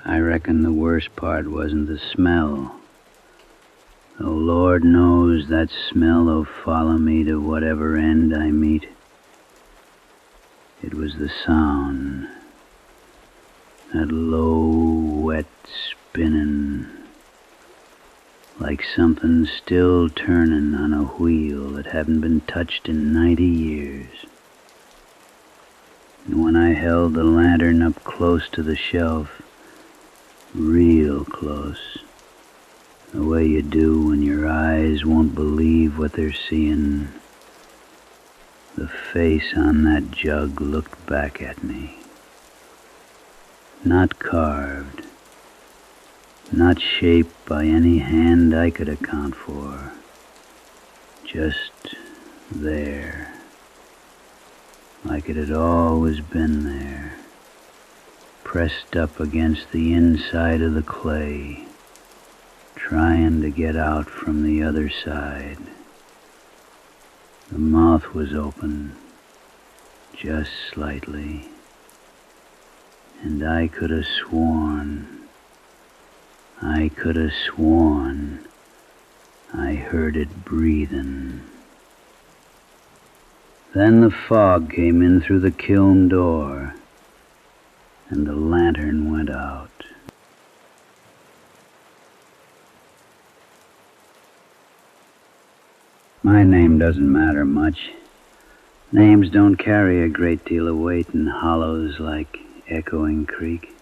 I reckon the worst part wasn't the smell. Though Lord knows that smell'll follow me to whatever end I meet. It was the sound. That low, wet spinning, like something still turning on a wheel that hadn't been touched in 90 years. And when I held the lantern up close to the shelf, real close, the way you do when your eyes won't believe what they're seeing, the face on that jug looked back at me. Not carved, not shaped by any hand I could account for, just there, like it had always been there, pressed up against the inside of the clay, trying to get out from the other side. The mouth was open, just slightly, and I could have sworn I heard it breathing. Then the fog came in through the kiln door, and the lantern went out. My name doesn't matter much. Names don't carry a great deal of weight in hollows like echoing creak.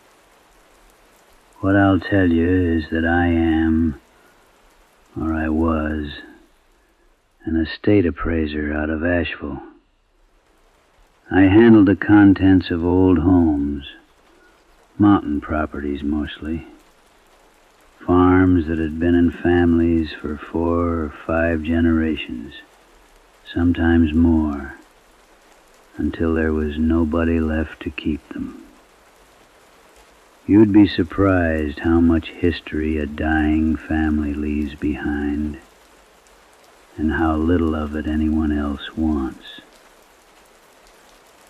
What I'll tell you is that I am, or I was, an estate appraiser out of Asheville. I handled the contents of old homes, mountain properties mostly, farms that had been in families for 4 or 5 generations, sometimes more, until there was nobody left to keep them. You'd be surprised how much history a dying family leaves behind, and how little of it anyone else wants.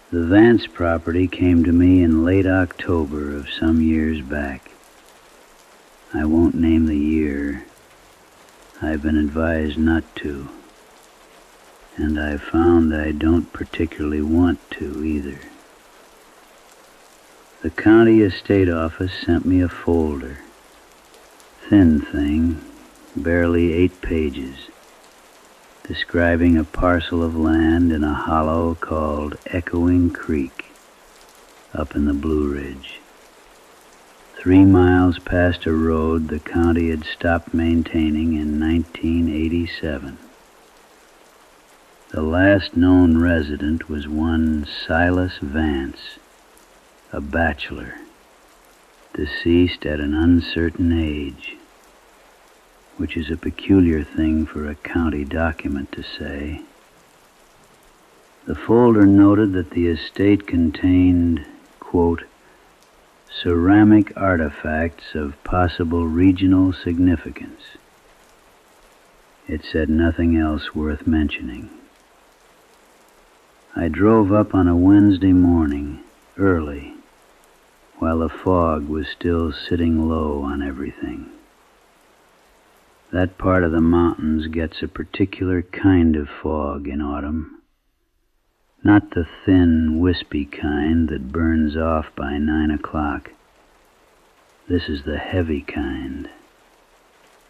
The Vance property came to me in late October of some years back. I won't name the year. I've been advised not to, and I've found I don't particularly want to either. The county estate office sent me a folder, thin thing, barely 8 pages, describing a parcel of land in a hollow called Echoing Creek, up in the Blue Ridge. 3 miles past a road the county had stopped maintaining in 1987. The last known resident was one Silas Vance, a bachelor, deceased at an uncertain age, which is a peculiar thing for a county document to say. The folder noted that the estate contained, quote, ceramic artifacts of possible regional significance. It said nothing else worth mentioning. I drove up on a Wednesday morning, early, while the fog was still sitting low on everything. That part of the mountains gets a particular kind of fog in autumn. Not the thin, wispy kind that burns off by 9 o'clock. This is the heavy kind.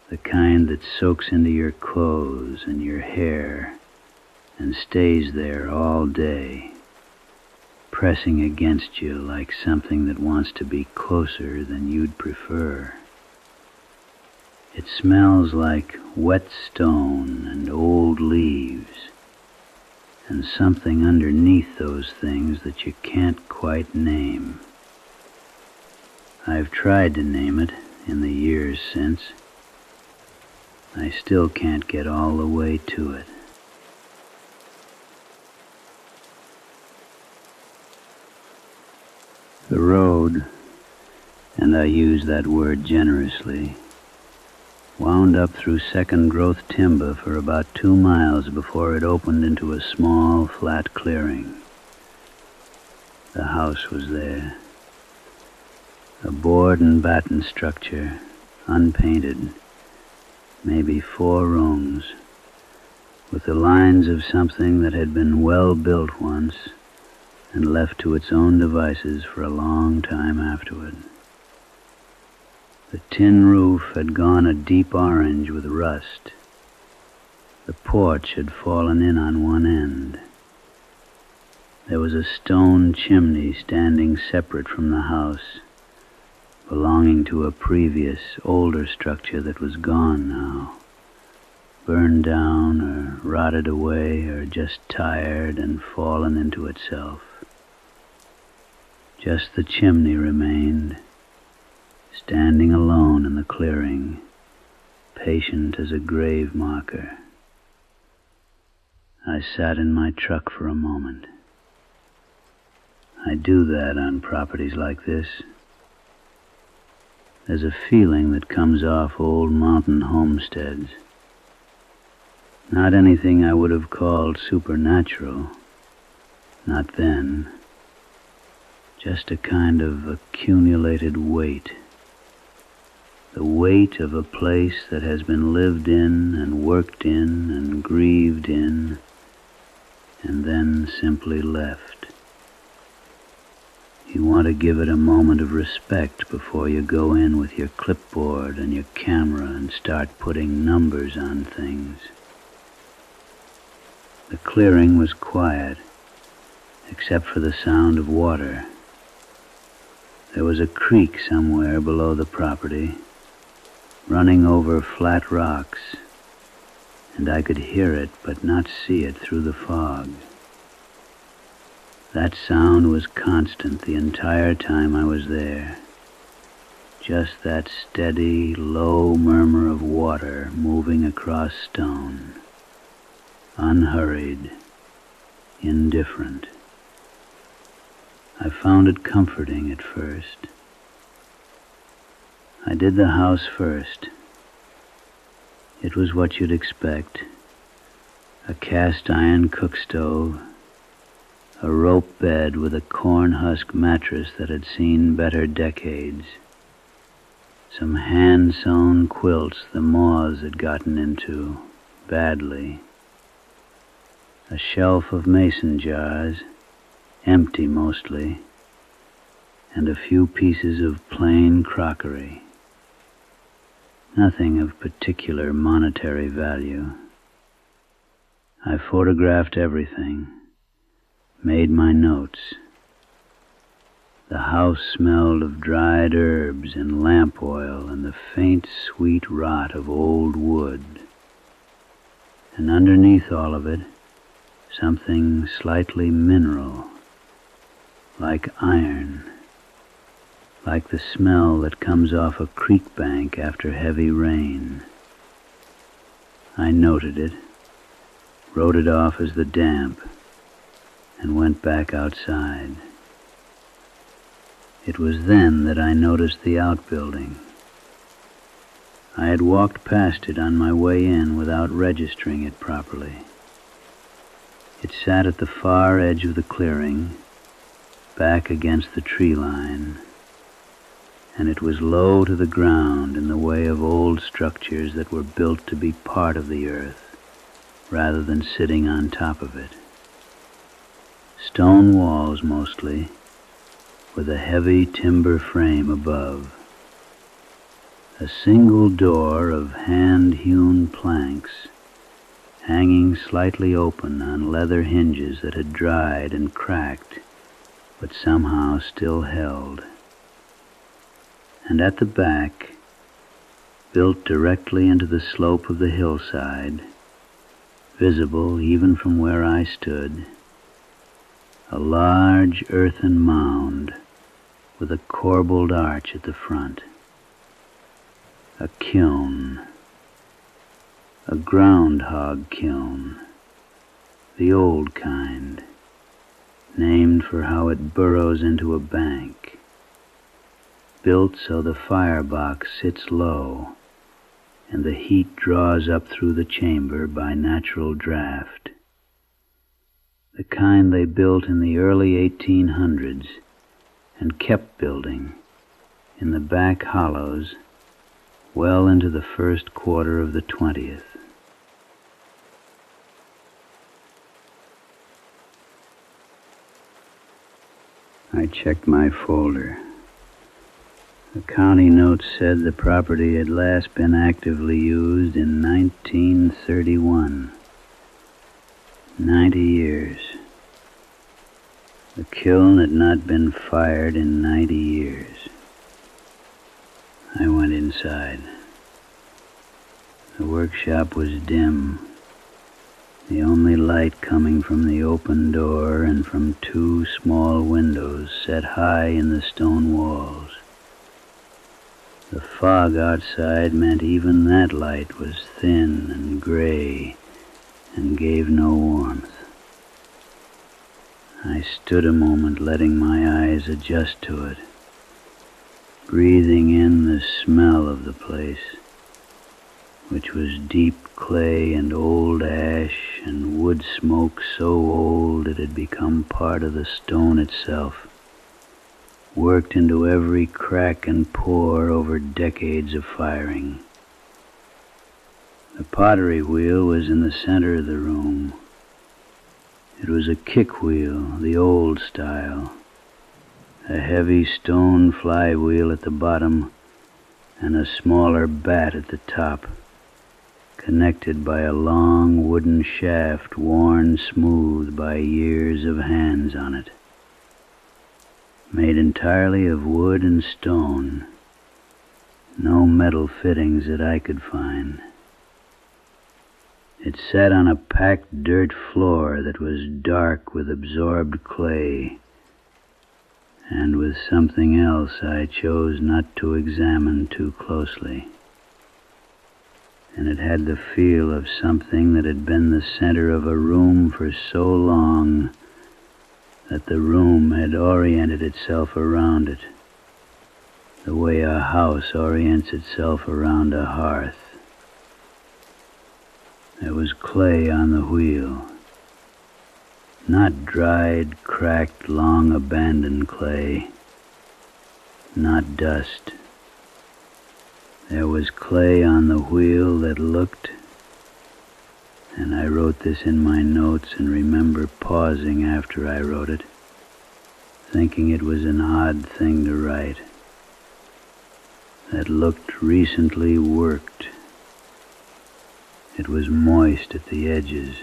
The kind that soaks into your clothes and your hair and stays there all day, pressing against you like something that wants to be closer than you'd prefer. It smells like wet stone and old leaves, and something underneath those things that you can't quite name. I've tried to name it in the years since. I still can't get all the way to it. The road, and I use that word generously, wound up through second-growth timber for about 2 miles before it opened into a small, flat clearing. The house was there. A board and batten structure, unpainted, maybe 4 rooms, with the lines of something that had been well built once and left to its own devices for a long time afterward. The tin roof had gone a deep orange with rust. The porch had fallen in on one end. There was a stone chimney standing separate from the house, belonging to a previous, older structure that was gone now, burned down or rotted away or just tired and fallen into itself. Just the chimney remained, standing alone in the clearing, patient as a grave marker. I sat in my truck for a moment. I do that on properties like this. There's a feeling that comes off old mountain homesteads. Not anything I would have called supernatural, not then. Just a kind of accumulated weight. The weight of a place that has been lived in and worked in and grieved in, and then simply left. You want to give it a moment of respect before you go in with your clipboard and your camera and start putting numbers on things. The clearing was quiet, except for the sound of water. There was a creek somewhere below the property, running over flat rocks, and I could hear it but not see it through the fog. That sound was constant the entire time I was there. Just that steady, low murmur of water moving across stone. Unhurried, indifferent. I found it comforting at first. I did the house first. It was what you'd expect. A cast-iron cook stove, a rope bed with a corn husk mattress that had seen better decades, some hand-sewn quilts the moths had gotten into, badly, a shelf of mason jars, empty mostly, and a few pieces of plain crockery. Nothing of particular monetary value. I photographed everything, made my notes. The house smelled of dried herbs and lamp oil and the faint, sweet rot of old wood. And underneath all of it, something slightly mineral, like iron, like the smell that comes off a creek bank after heavy rain. I noted it, wrote it off as the damp, and went back outside. It was then that I noticed the outbuilding. I had walked past it on my way in without registering it properly. It sat at the far edge of the clearing, back against the tree line, and it was low to the ground in the way of old structures that were built to be part of the earth, rather than sitting on top of it. Stone walls mostly, with a heavy timber frame above. A single door of hand-hewn planks, hanging slightly open on leather hinges that had dried and cracked, but somehow still held. And at the back, built directly into the slope of the hillside, visible even from where I stood, a large earthen mound with a corbelled arch at the front. A kiln. A groundhog kiln. The old kind, named for how it burrows into a bank. Built so the firebox sits low and the heat draws up through the chamber by natural draft. The kind they built in the early 1800s and kept building in the back hollows, well into the first quarter of the 20th. I checked my folder. The county note said the property had last been actively used in 1931. 90 years. The kiln had not been fired in 90 years. I went inside. The workshop was dim, the only light coming from the open door and from two small windows set high in the stone walls. The fog outside meant even that light was thin and gray and gave no warmth. I stood a moment, letting my eyes adjust to it, breathing in the smell of the place, which was deep clay and old ash and wood smoke so old it had become part of the stone itself, worked into every crack and pore over decades of firing. The pottery wheel was in the center of the room. It was a kick wheel, the old style, a heavy stone flywheel at the bottom and a smaller bat at the top, connected by a long wooden shaft worn smooth by years of hands on it. Made entirely of wood and stone, no metal fittings that I could find. It sat on a packed dirt floor that was dark with absorbed clay, and with something else I chose not to examine too closely. And it had the feel of something that had been the center of a room for so long that the room had oriented itself around it, the way a house orients itself around a hearth. There was clay on the wheel, not dried, cracked, long abandoned clay, not dust. There was clay on the wheel that looked, and I wrote this in my notes and remember pausing after I wrote it, thinking it was an odd thing to write, that looked recently worked. It was moist at the edges.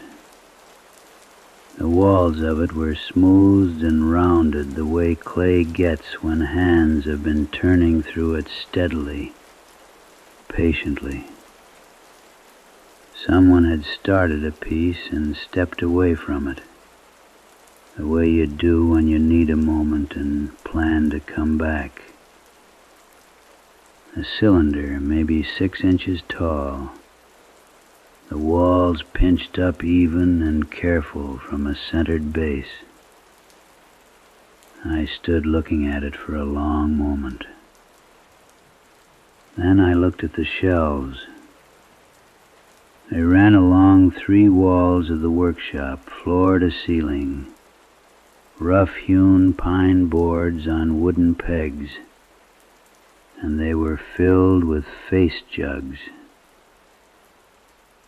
The walls of it were smoothed and rounded the way clay gets when hands have been turning through it steadily, patiently. Someone had started a piece and stepped away from it, the way you do when you need a moment and plan to come back. A cylinder, maybe 6 inches tall, the walls pinched up even and careful from a centered base. I stood looking at it for a long moment. Then I looked at the shelves. They ran along 3 walls of the workshop, floor to ceiling, rough-hewn pine boards on wooden pegs, and they were filled with face-jugs.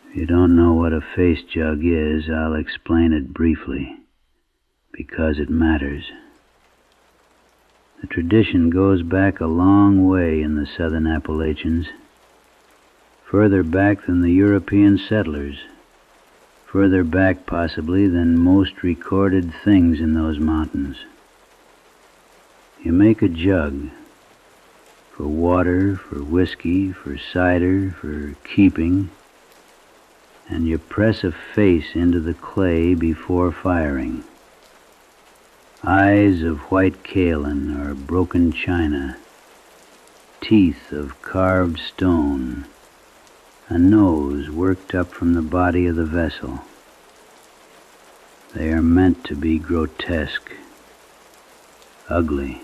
If you don't know what a face-jug is, I'll explain it briefly, because it matters. The tradition goes back a long way in the southern Appalachians, further back than the European settlers, further back possibly than most recorded things in those mountains. You make a jug for water, for whiskey, for cider, for keeping, and you press a face into the clay before firing. Eyes of white kaolin or broken china, teeth of carved stone, a nose worked up from the body of the vessel. They are meant to be grotesque, ugly.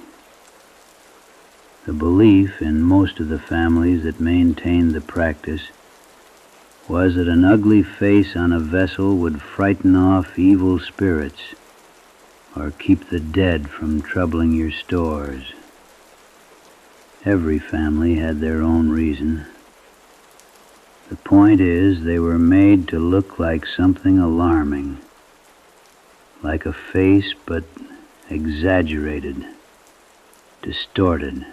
The belief in most of the families that maintained the practice was that an ugly face on a vessel would frighten off evil spirits or keep the dead from troubling your stores. Every family had their own reason. The point is, they were made to look like something alarming, like a face, but exaggerated, distorted,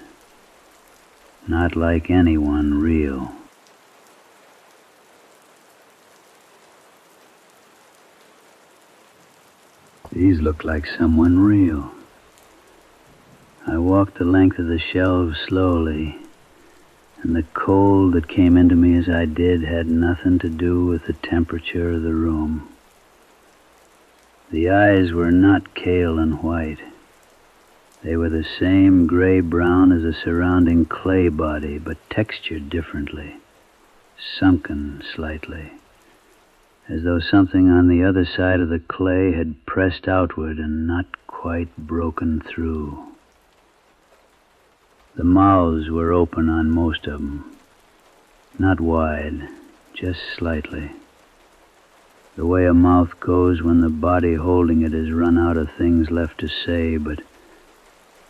not like anyone real. These look like someone real. I walked the length of the shelves slowly, and the cold that came into me as I did had nothing to do with the temperature of the room. The eyes were not pale and white. They were the same gray-brown as the surrounding clay body, but textured differently, sunken slightly, as though something on the other side of the clay had pressed outward and not quite broken through. The mouths were open on most of them, not wide, just slightly. The way a mouth goes when the body holding it has run out of things left to say, but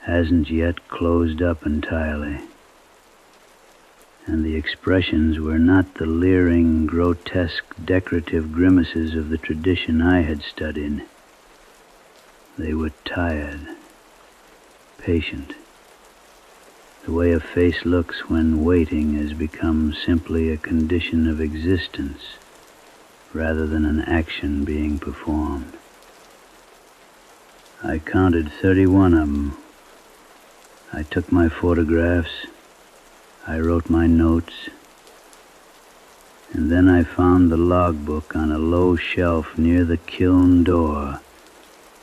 hasn't yet closed up entirely. And the expressions were not the leering, grotesque, decorative grimaces of the tradition I had studied. They were tired, patient. The way a face looks when waiting has become simply a condition of existence rather than an action being performed. I counted 31 of them. I took my photographs, I wrote my notes, and then I found the logbook on a low shelf near the kiln door,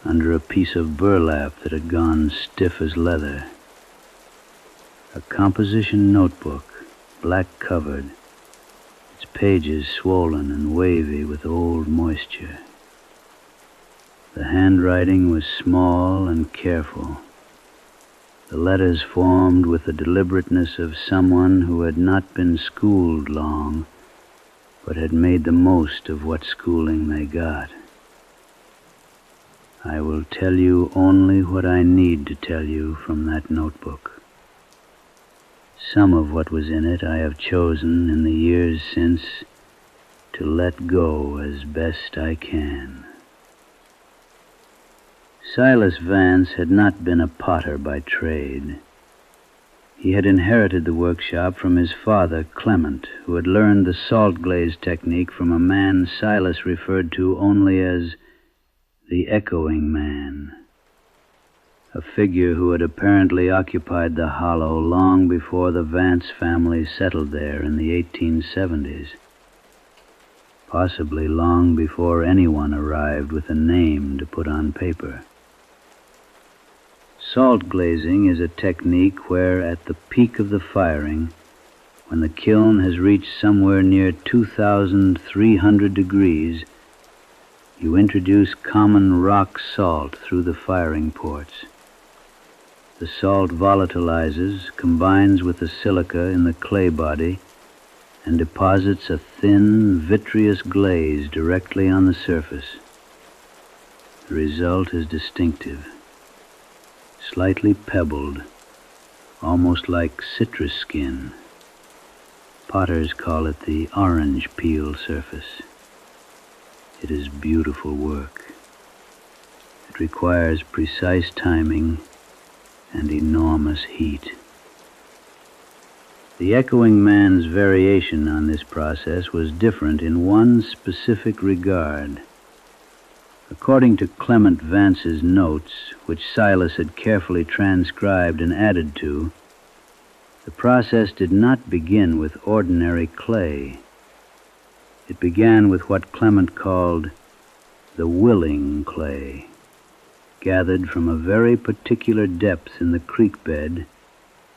under a piece of burlap that had gone stiff as leather. A composition notebook, black-covered, its pages swollen and wavy with old moisture. The handwriting was small and careful, the letters formed with the deliberateness of someone who had not been schooled long, but had made the most of what schooling they got. I will tell you only what I need to tell you from that notebook. Some of what was in it I have chosen in the years since to let go as best I can. Silas Vance had not been a potter by trade. He had inherited the workshop from his father, Clement, who had learned the salt glaze technique from a man Silas referred to only as the echoing man, a figure who had apparently occupied the hollow long before the Vance family settled there in the 1870s, possibly long before anyone arrived with a name to put on paper. Salt glazing is a technique where, at the peak of the firing, when the kiln has reached somewhere near 2,300 degrees, you introduce common rock salt through the firing ports. The salt volatilizes, combines with the silica in the clay body, and deposits a thin, vitreous glaze directly on the surface. The result is distinctive, slightly pebbled, almost like citrus skin. Potters call it the orange peel surface. It is beautiful work. It requires precise timing and enormous heat. The echoing man's variation on this process was different in one specific regard. According to Clement Vance's notes, which Silas had carefully transcribed and added to, the process did not begin with ordinary clay. It began with what Clement called the willing clay, gathered from a very particular depth in the creek bed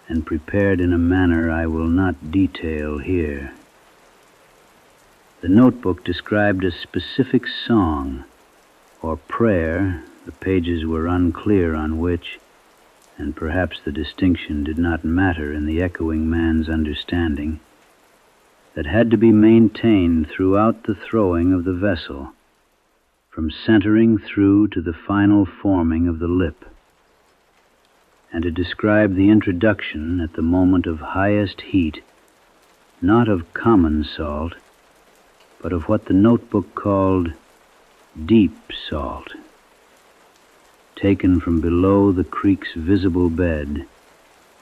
and prepared in a manner I will not detail here. The notebook described a specific song or prayer, the pages were unclear on which, and perhaps the distinction did not matter in the echoing man's understanding, that had to be maintained throughout the throwing of the vessel, from centering through to the final forming of the lip. and to describe the introduction at the moment of highest heat, not of common salt, but of what the notebook called deep salt, taken from below the creek's visible bed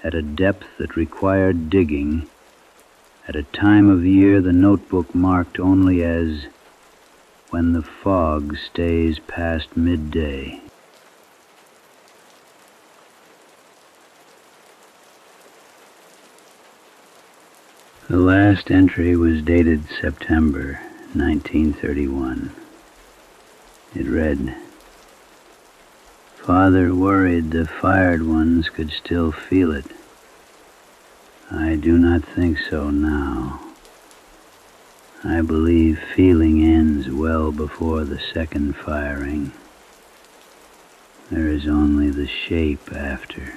at a depth that required digging, at a time of year the notebook marked only as when the fog stays past midday. The last entry was dated September 1931. It read, "Father worried the fired ones could still feel it. I do not think so now. I believe feeling ends well before the second firing. There is only the shape after.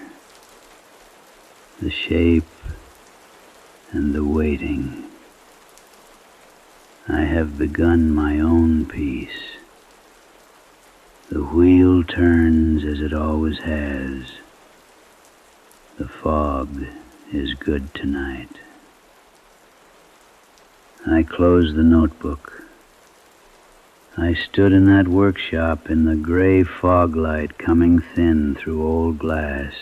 The shape and the waiting. I have begun my own piece. The wheel turns as it always has. The fog is good tonight." I closed the notebook. I stood in that workshop in the gray fog light coming thin through old glass,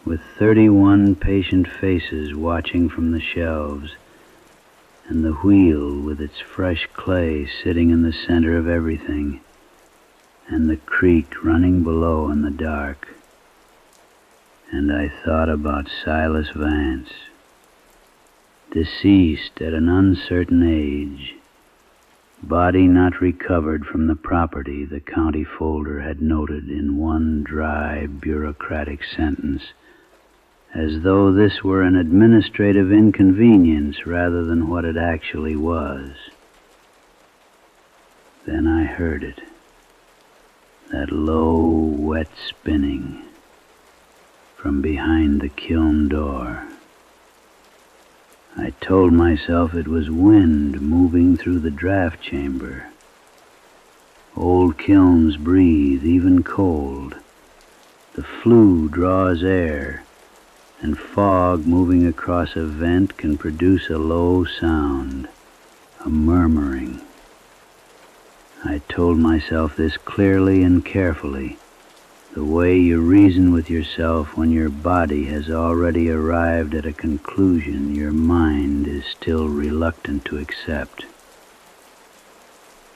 with 31 patient faces watching from the shelves, and the wheel with its fresh clay sitting in the center of everything, and the creek running below in the dark. And I thought about Silas Vance, deceased at an uncertain age, body not recovered from the property the county folder had noted in one dry, bureaucratic sentence, as though this were an administrative inconvenience rather than what it actually was. Then I heard it, that low, wet spinning from behind the kiln door. I told myself it was wind moving through the draft chamber. Old kilns breathe, even cold. The flue draws air, and fog moving across a vent can produce a low sound, a murmuring. I told myself this clearly and carefully, the way you reason with yourself when your body has already arrived at a conclusion your mind is still reluctant to accept.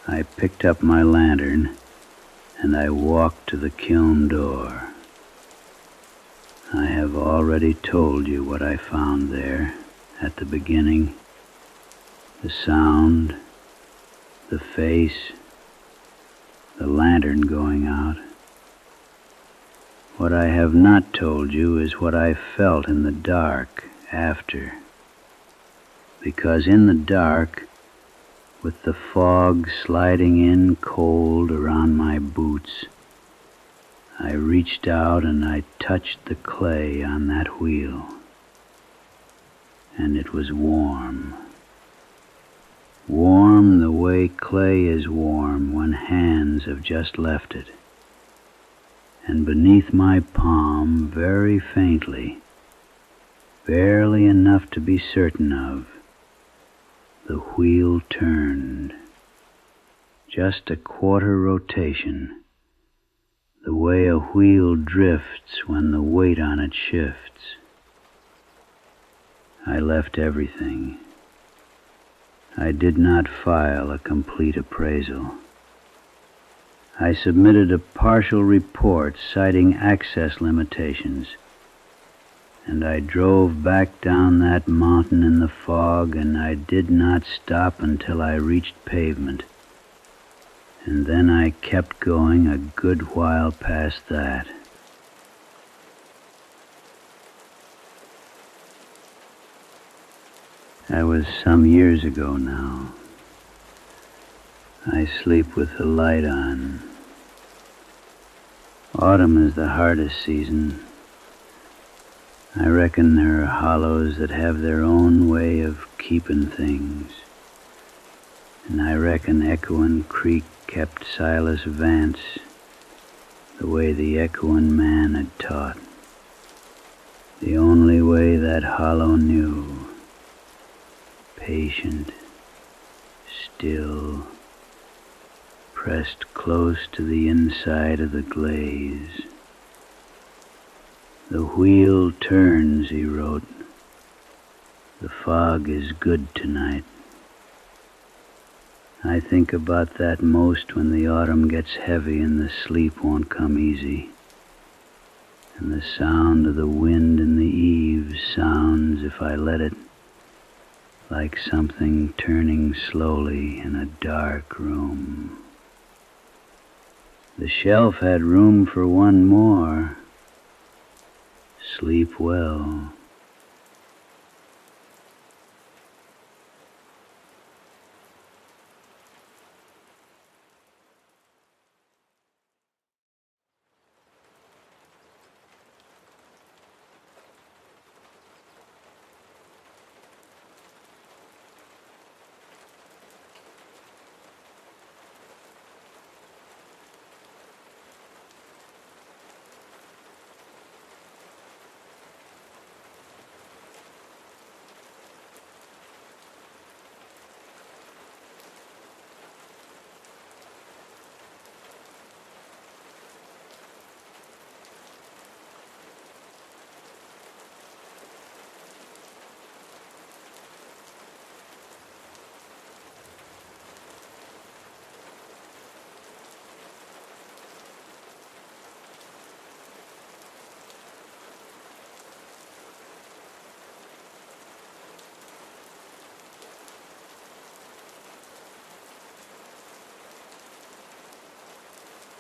I picked up my lantern, and I walked to the kiln door. I have already told you what I found there at the beginning. The sound, the face, the lantern going out. What I have not told you is what I felt in the dark after. Because in the dark, with the fog sliding in cold around my boots, I reached out and I touched the clay on that wheel. And it was warm. Warm the way clay is warm when hands have just left it. And beneath my palm, very faintly, barely enough to be certain of, the wheel turned. Just a quarter rotation, the way a wheel drifts when the weight on it shifts. I left everything. I did not file a complete appraisal. I submitted a partial report citing access limitations, and I drove back down that mountain in the fog, and I did not stop until I reached pavement. And then I kept going a good while past that. That was some years ago now. I sleep with the light on. Autumn is the hardest season. I reckon there are hollows that have their own way of keeping things. And I reckon Echoing Creek kept Silas Vance the way the echoing man had taught. the only way that hollow knew, patient, still, pressed close to the inside of the glaze. The wheel turns, he wrote. The fog is good tonight. I think about that most when the autumn gets heavy and the sleep won't come easy. And the sound of the wind in the eaves sounds, if I let it, like something turning slowly in a dark room. The shelf had room for one more. Sleep well.